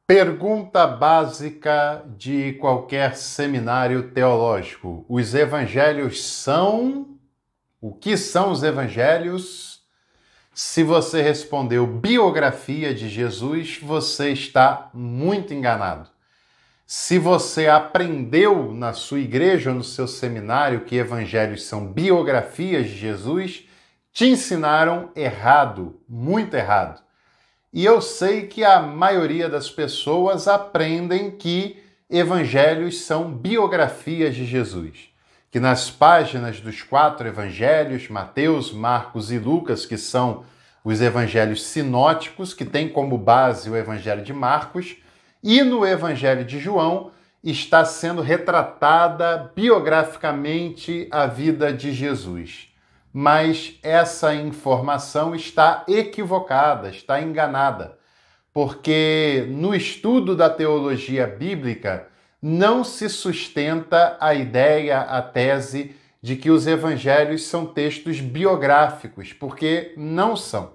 Pergunta básica de qualquer seminário teológico. Os evangelhos são... O que são os evangelhos? Se você respondeu biografia de Jesus, você está muito enganado. Se você aprendeu na sua igreja ou no seu seminário que evangelhos são biografias de Jesus, te ensinaram errado, muito errado. E eu sei que a maioria das pessoas aprendem que evangelhos são biografias de Jesus. Que nas páginas dos 4 evangelhos, Mateus, Marcos e Lucas, que são os evangelhos sinóticos, que têm como base o evangelho de Marcos, e no evangelho de João está sendo retratada biograficamente a vida de Jesus. Mas essa informação está equivocada, está enganada, porque no estudo da teologia bíblica não se sustenta a ideia, a tese de que os evangelhos são textos biográficos, porque não são.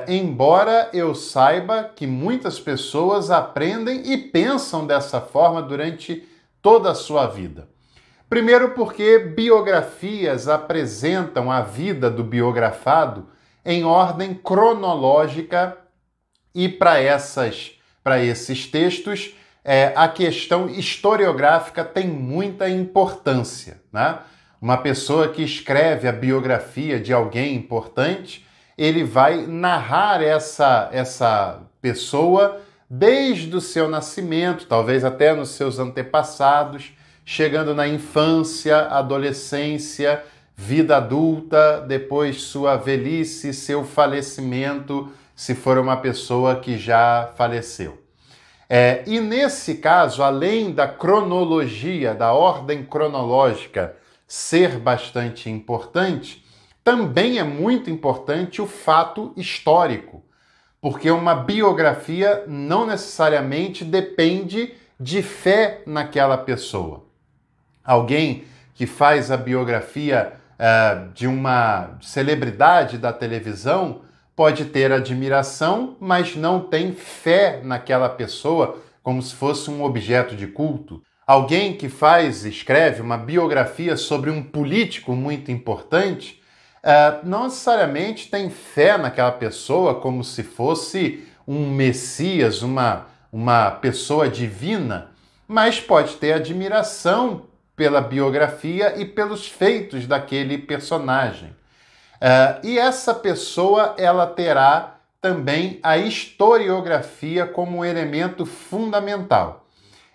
Embora eu saiba que muitas pessoas aprendem e pensam dessa forma durante toda a sua vida. Primeiro porque biografias apresentam a vida do biografado em ordem cronológica e para esses textos a questão historiográfica tem muita importância, né? Uma pessoa que escreve a biografia de alguém importante, ele vai narrar essa pessoa desde o seu nascimento, talvez até nos seus antepassados, chegando na infância, adolescência, vida adulta, depois sua velhice, seu falecimento, se for uma pessoa que já faleceu. E nesse caso, além da cronologia, da ordem cronológica ser bastante importante, também é muito importante o fato histórico, porque uma biografia não necessariamente depende de fé naquela pessoa. Alguém que faz a biografia de uma celebridade da televisão pode ter admiração, mas não tem fé naquela pessoa como se fosse um objeto de culto. Alguém que escreve uma biografia sobre um político muito importante, não necessariamente tem fé naquela pessoa como se fosse um Messias, uma pessoa divina, mas pode ter admiração pela biografia e pelos feitos daquele personagem. E essa pessoa, ela terá também a historiografia como um elemento fundamental.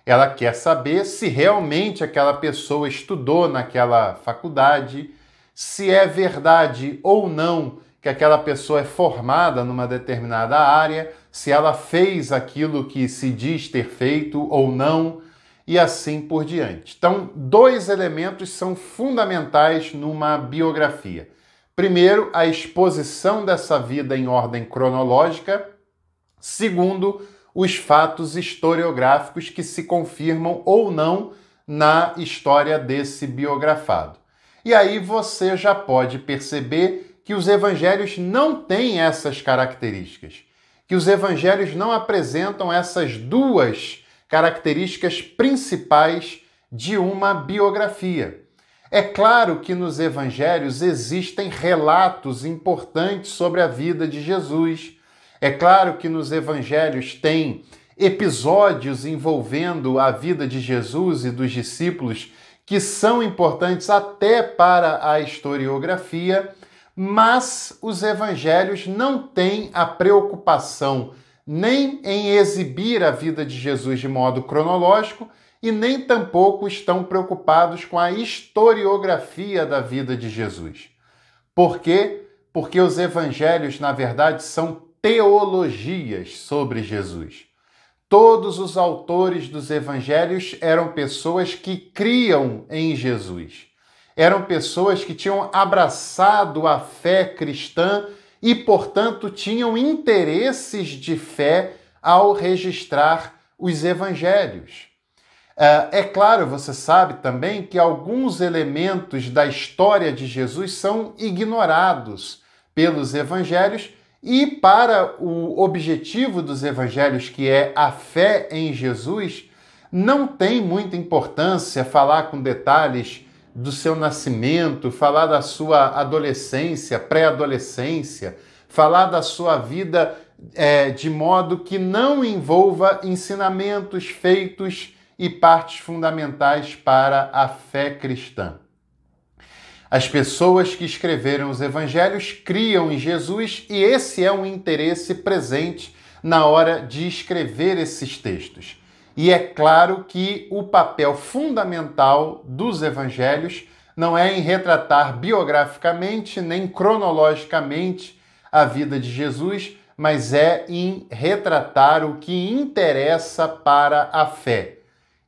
Ela quer saber se realmente aquela pessoa estudou naquela faculdade, se é verdade ou não que aquela pessoa é formada numa determinada área, se ela fez aquilo que se diz ter feito ou não, e assim por diante. Então, 2 elementos são fundamentais numa biografia. Primeiro, a exposição dessa vida em ordem cronológica. Segundo, os fatos historiográficos que se confirmam ou não na história desse biografado. E aí você já pode perceber que os evangelhos não têm essas características, que os evangelhos não apresentam essas 2 características principais de uma biografia. É claro que nos evangelhos existem relatos importantes sobre a vida de Jesus. É claro que nos evangelhos tem episódios envolvendo a vida de Jesus e dos discípulos que são importantes até para a historiografia, mas os evangelhos não têm a preocupação nem em exibir a vida de Jesus de modo cronológico e nem tampouco estão preocupados com a historiografia da vida de Jesus. Por quê? Porque os evangelhos, na verdade, são teologias sobre Jesus. Todos os autores dos evangelhos eram pessoas que criam em Jesus. Eram pessoas que tinham abraçado a fé cristã e, portanto, tinham interesses de fé ao registrar os evangelhos. É claro, você sabe também que alguns elementos da história de Jesus são ignorados pelos evangelhos E para o objetivo dos evangelhos, que é a fé em Jesus, não tem muita importância falar com detalhes do seu nascimento, falar da sua adolescência, pré-adolescência, falar da sua vida de modo que não envolva ensinamentos, feitos e partes fundamentais para a fé cristã. As pessoas que escreveram os evangelhos criam em Jesus e esse é um interesse presente na hora de escrever esses textos. E é claro que o papel fundamental dos evangelhos não é em retratar biograficamente nem cronologicamente a vida de Jesus, mas é em retratar o que interessa para a fé.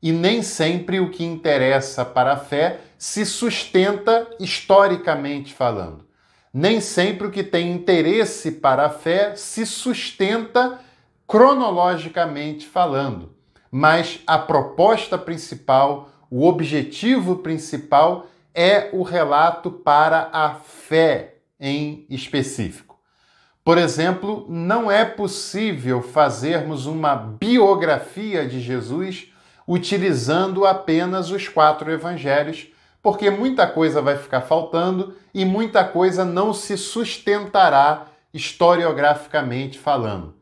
E nem sempre o que interessa para a fé se sustenta historicamente falando. Nem sempre o que tem interesse para a fé se sustenta cronologicamente falando. Mas a proposta principal, o objetivo principal é o relato para a fé em específico. Por exemplo, não é possível fazermos uma biografia de Jesus utilizando apenas os 4 evangelhos, porque muita coisa vai ficar faltando e muita coisa não se sustentará historiograficamente falando.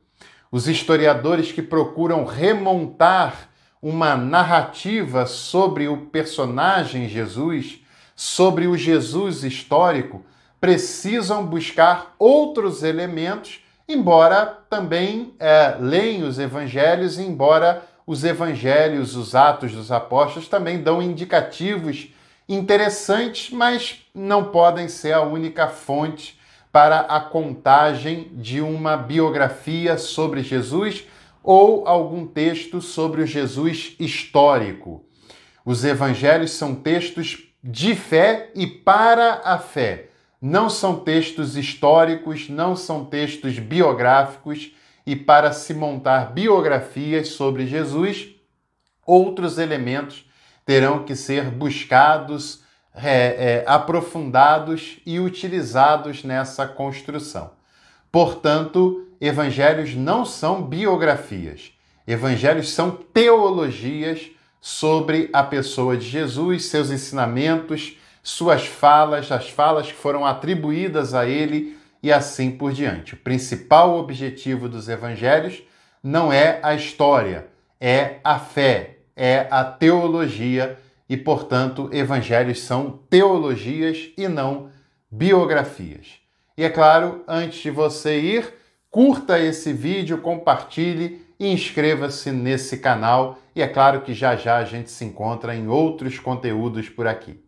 Os historiadores que procuram remontar uma narrativa sobre o personagem Jesus, sobre o Jesus histórico, precisam buscar outros elementos, embora também leiam os evangelhos, embora os evangelhos, os Atos dos Apóstolos também dão indicativos interessantes, mas não podem ser a única fonte para a contagem de uma biografia sobre Jesus ou algum texto sobre o Jesus histórico. Os evangelhos são textos de fé e para a fé. Não são textos históricos, não são textos biográficos, e para se montar biografias sobre Jesus, outros elementos terão que ser buscados, aprofundados e utilizados nessa construção. Portanto, evangelhos não são biografias. Evangelhos são teologias sobre a pessoa de Jesus, seus ensinamentos, suas falas, as falas que foram atribuídas a ele e assim por diante. O principal objetivo dos evangelhos não é a história, é a fé, é a teologia e, portanto, evangelhos são teologias e não biografias. E é claro, antes de você ir, curta esse vídeo, compartilhe e inscreva-se nesse canal. E é claro que já já a gente se encontra em outros conteúdos por aqui.